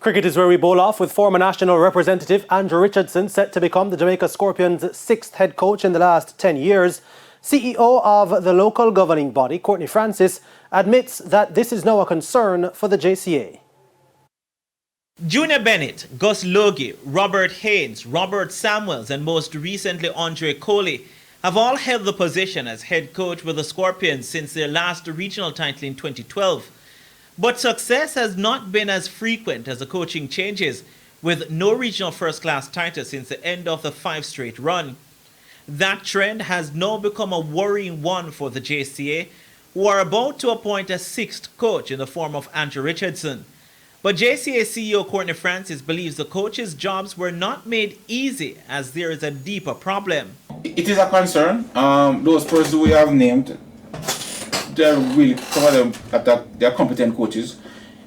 Cricket is where we bowl off with former national representative Andrew Richardson set to become the Jamaica Scorpions' sixth head coach in the last 10 years. CEO of the local governing body, Courtney Francis, admits that this is now a concern for the JCA. Junior Bennett, Gus Logie, Robert Haynes, Robert Samuels and most recently Andre Coley have all held the position as head coach with the Scorpions since their last regional title in 2012. But success has not been as frequent as the coaching changes, with no regional first-class title since the end of the 5 straight run. That trend has now become a worrying one for the JCA, who are about to appoint a sixth coach in the form of Andrew Richardson. But JCA CEO Courtney Francis believes the coaches' jobs were not made easy as there is a deeper problem. It is a concern. Those persons we have named, they're really, some of them, they're competent coaches.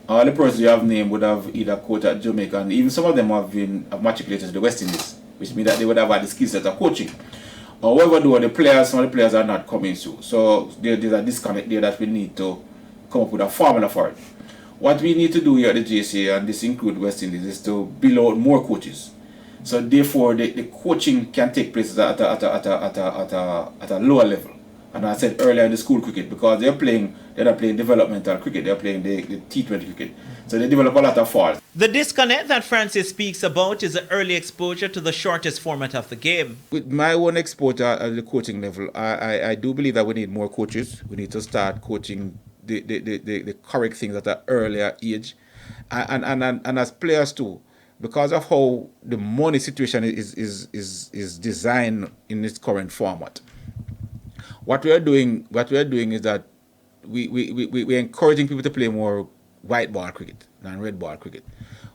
The persons you have named would have either coached at Jamaica, and even some of them have matriculated to the West Indies, which means that they would have had the skill set of coaching. However, though, some of the players are not coming through. So there's a disconnect there that we need to come up with a formula for it. What we need to do here at the JCA, and this includes West Indies, is to build out more coaches. So therefore, the coaching can take place at a lower level. And I said earlier in the school cricket, because they're not playing developmental cricket, they're playing the T20 cricket. So they develop a lot of faults. The disconnect that Francis speaks about is the early exposure to the shortest format of the game. With my own exposure at the coaching level, I do believe that we need more coaches. We need to start coaching the correct things at an earlier age. And as players too, because of how the money situation is designed in its current format. What we are doing is that we're encouraging people to play more white ball cricket than red ball cricket.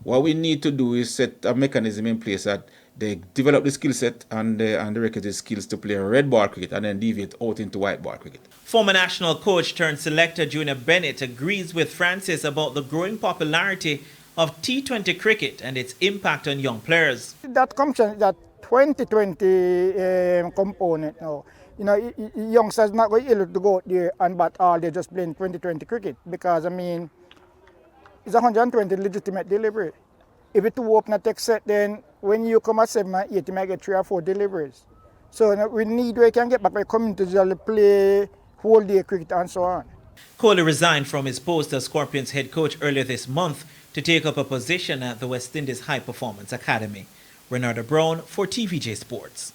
What we need to do is set a mechanism in place that they develop the skill set and the requisite skills to play red ball cricket and then deviate out into white ball cricket. Former national coach turned selector Junior Bennett agrees with Francis about the growing popularity of T20 cricket and its impact on young players. That comes in that 2020 component now. You know, youngsters not going to go out there and bat all, they're just playing 2020 cricket because, I mean, it's 120 legitimate delivery. If it to open a tech set, then when you come at 7 and 8, you might get 3 or 4 deliveries. So we need where you can get back by coming to play whole day cricket and so on. Coley resigned from his post as Scorpions head coach earlier this month to take up a position at the West Indies High Performance Academy. Renata Brown for TVJ Sports.